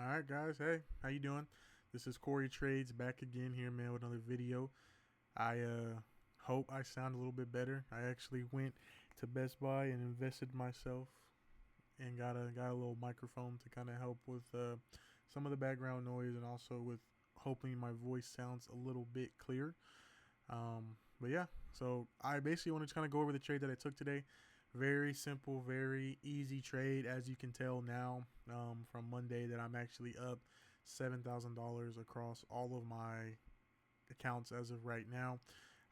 All right, guys. Hey, how you doing? This is Koreytrades back again here, man, with another video. I hope I sound a little bit better. I actually went to Best Buy and invested myself and got a little microphone to kind of help with some of the background noise and also with hoping my voice sounds a little bit clear. But yeah, so I basically want to kind of go over the trade that I took today. Very simple, very easy trade, as you can tell now from Monday that I'm actually up $7,000 across all of my accounts as of right now.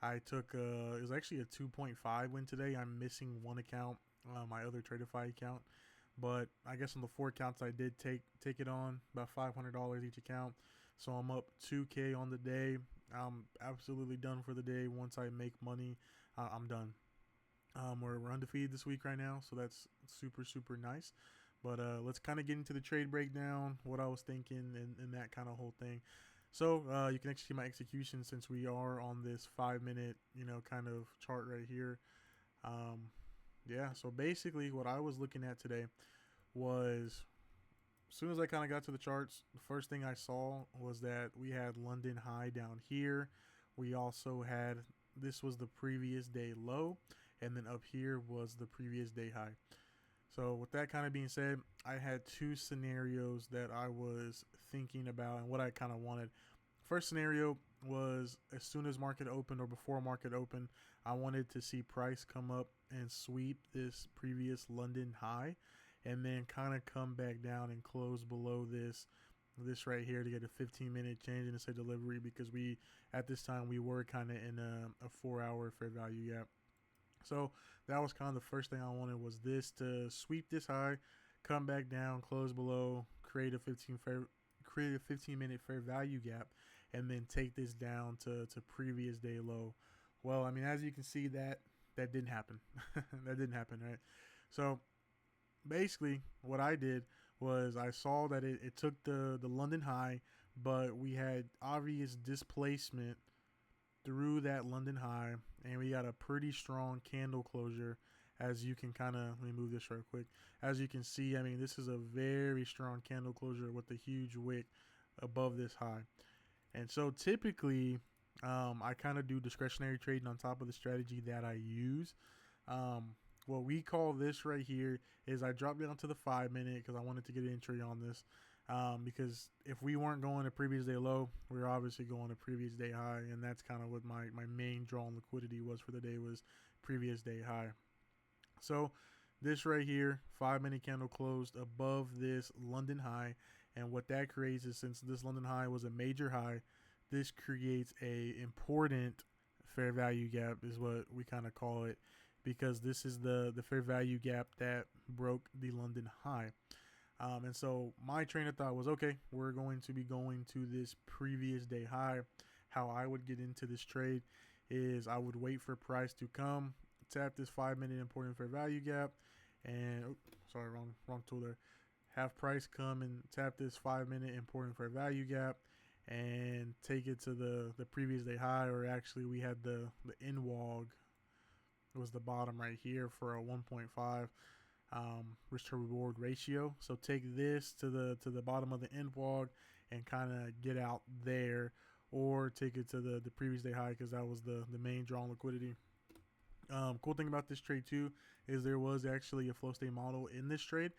I took it was actually a 2.5 win today. I'm missing one account, my other Tradeify account, but I guess on the four accounts I did take it on about $500 each account. So I'm up 2K on the day. I'm absolutely done for the day. Once I make money, I'm done. We're undefeated this week right now, so that's super nice. But let's kind of get into the trade breakdown, what I was thinking, and that kind of whole thing. So you can actually see my execution since we are on this 5 minute, kind of chart right here. Yeah, so basically what I was looking at today was, as soon as I kind of got to the charts, the first thing I saw was that we had London high down here. We also had, this was the previous day low, and then up here was the previous day high. So with that kind of being said, I had two scenarios that I was thinking about and what I kind of wanted. First scenario was, as soon as market opened or before market opened, I wanted to see price come up and sweep this previous London high and then kind of come back down and close below this right here to get a 15-minute change in the delivery, because we, at this time, we were kind of in a 4-hour fair value gap. So that was kind of the first thing I wanted, was this to sweep this high, come back down, close below, create a 15-minute fair value gap, and then take this down to previous day low. Well, I mean, as you can see, that didn't happen. That didn't happen, right? So basically what I did was I saw that it took the London high, but we had obvious displacement through that London high, and we got a pretty strong candle closure. As you can kind of, let me move this real quick. As you can see, I mean, this is a very strong candle closure with a huge wick above this high. And so typically, I kind of do discretionary trading on top of the strategy that I use. What we call this right here is I dropped down to the 5-minute because I wanted to get an entry on this. Because if we weren't going to previous day low, we were obviously going to previous day high, and that's kind of what my main draw on liquidity was for the day, was previous day high. So this right here, 5-minute candle closed above this London high, and what that creates is, since this London high was a major high, this creates a important fair value gap, is what we kind of call it, because this is the fair value gap that broke the London high. And so my train of thought was, okay, we're going to be going to this previous day high. How I would get into this trade is I would wait for price to come, tap this 5-minute important fair value gap, and wrong tool there. Have price come and tap this 5-minute important fair value gap and take it to the previous day high, or actually we had the NWOG was the bottom right here for a 1.5 risk to reward ratio. So take this to the bottom of the NWOG and kind of get out there, or take it to the previous day high, because that was the main draw on liquidity. Cool thing about this trade too is there was actually a flow state model in this trade.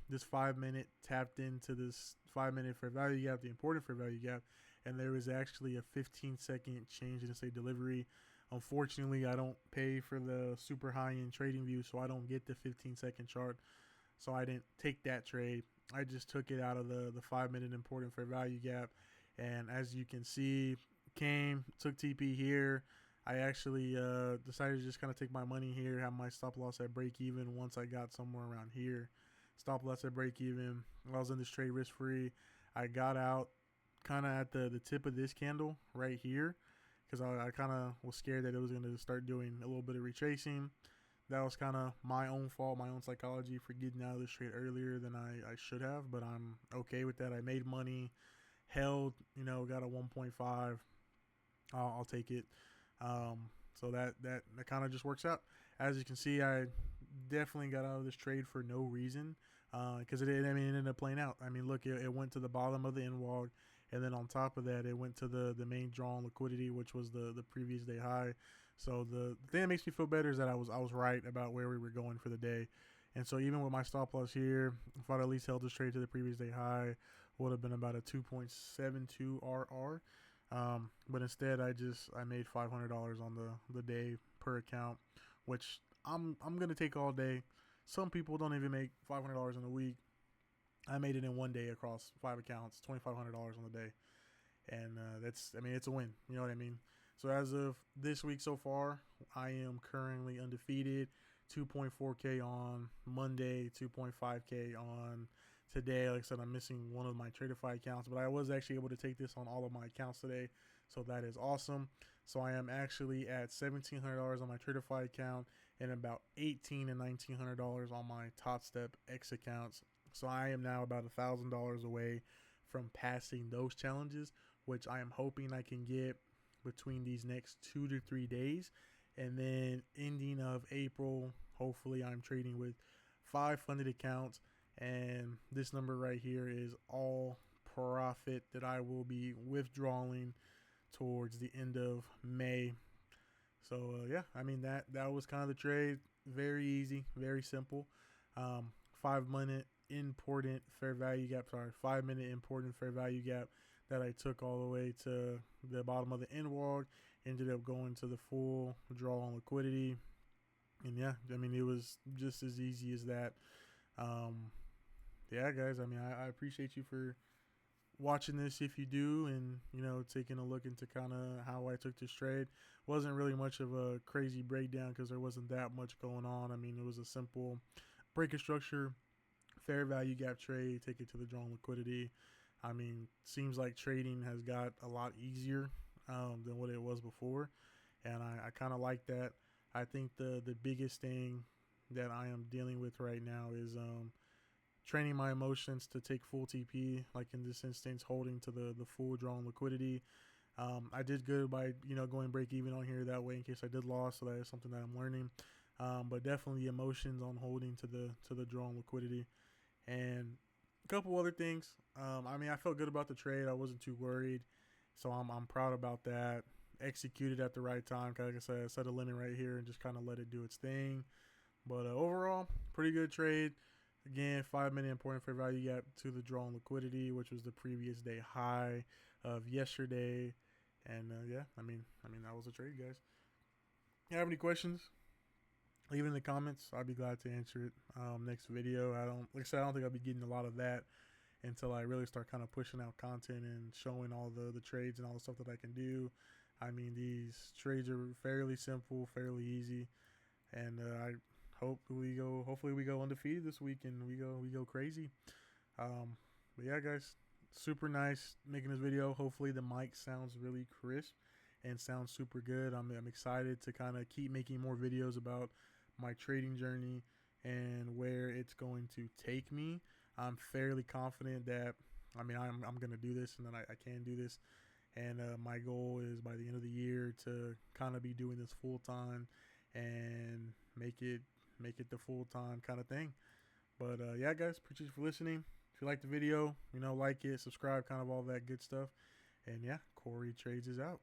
This 5-minute tapped into this 5-minute fair value gap, the important fair value gap, and there was actually a 15-second change in delivery. Unfortunately, I don't pay for the super high-end trading view, so I don't get the 15-second chart. So I didn't take that trade. I just took it out of the 5-minute important fair value gap. And as you can see, took TP here. I actually decided to just kind of take my money here, have my stop loss at break even once I got somewhere around here. Stop loss at break even. I was in this trade risk free. I got out kind of at the tip of this candle right here, because I kind of was scared that it was going to start doing a little bit of retracing. That was kind of my own fault, my own psychology for getting out of this trade earlier than I should have, but I'm okay with that. I made money, held, got a 1.5. I'll take it. So that kind of just works out. As you can see, I definitely got out of this trade for no reason. because it ended up playing out. I mean, look, it went to the bottom of the end log, and then on top of that, it went to the main draw on liquidity, which was the previous day high. So the thing that makes me feel better is that I was right about where we were going for the day. And so even with my stop loss here, if I'd at least held this trade to the previous day high, would have been about a 2.72 RR. But instead, I made $500 on the day per account, which I'm gonna take all day. Some people don't even make $500 in a week. I made it in one day across 5 accounts, $2,500 on the day, and it's a win. You know what I mean? So as of this week so far, I am currently undefeated. 2.4K on Monday, 2.5K on today. Like I said, I'm missing one of my Tradeify accounts, but I was actually able to take this on all of my accounts today, so that is awesome. So I am actually at $1,700 on my Tradeify account and about $1,800 and $1,900 on my Top Step X accounts. So I am now about $1,000 away from passing those challenges, which I am hoping I can get between these next 2 to 3 days. And then ending of April, hopefully I'm trading with 5 funded accounts. And this number right here is all profit that I will be withdrawing towards the end of May. So yeah, I mean that was kind of the trade. Very easy, very simple. 5 minute important fair value gap. 5 minute important fair value gap that I took all the way to the bottom of the end log. Ended up going to the full draw on liquidity, and yeah, I mean it was just as easy as that. Yeah, guys, I mean I appreciate you for watching this if you do, and taking a look into kind of how I took this trade. Wasn't really much of a crazy breakdown because there wasn't that much going on. I mean, it was a simple break of structure, fair value gap trade, take it to the draw on liquidity. I mean, seems like trading has got a lot easier than what it was before, and I kind of like that. I think the biggest thing that I am dealing with right now is training my emotions to take full TP, like in this instance, holding to the full draw on liquidity. I did good by going break even on here that way in case I did loss, so that is something that I'm learning. But definitely emotions on holding to the draw on liquidity, and a couple other things. I mean, I felt good about the trade. I wasn't too worried, so I'm proud about that. Executed at the right time. Like I said, I set a limit right here and just kind of let it do its thing. But overall, pretty good trade. Again, 5 minute important fair value gap to the draw on liquidity, which was the previous day high of yesterday. And yeah, I mean that was a trade, guys. If you have any questions, leave it in the comments. I'll be glad to answer it. Next video, I don't think I'll be getting a lot of that until I really start kind of pushing out content and showing all the trades and all the stuff that I can do. I mean, these trades are fairly simple, fairly easy, and hopefully we go undefeated this week and we go crazy. But yeah, guys, super nice making this video. Hopefully the mic sounds really crisp and sounds super good. I'm excited to kind of keep making more videos about my trading journey and where it's going to take me. I'm fairly confident that I'm going to do this, and that I can do this. And my goal is by the end of the year to kind of be doing this full time and make it the full time kind of thing. But yeah, guys, appreciate you for listening. If you like the video, like it, subscribe, kind of all that good stuff. And yeah, Koreytrades is out.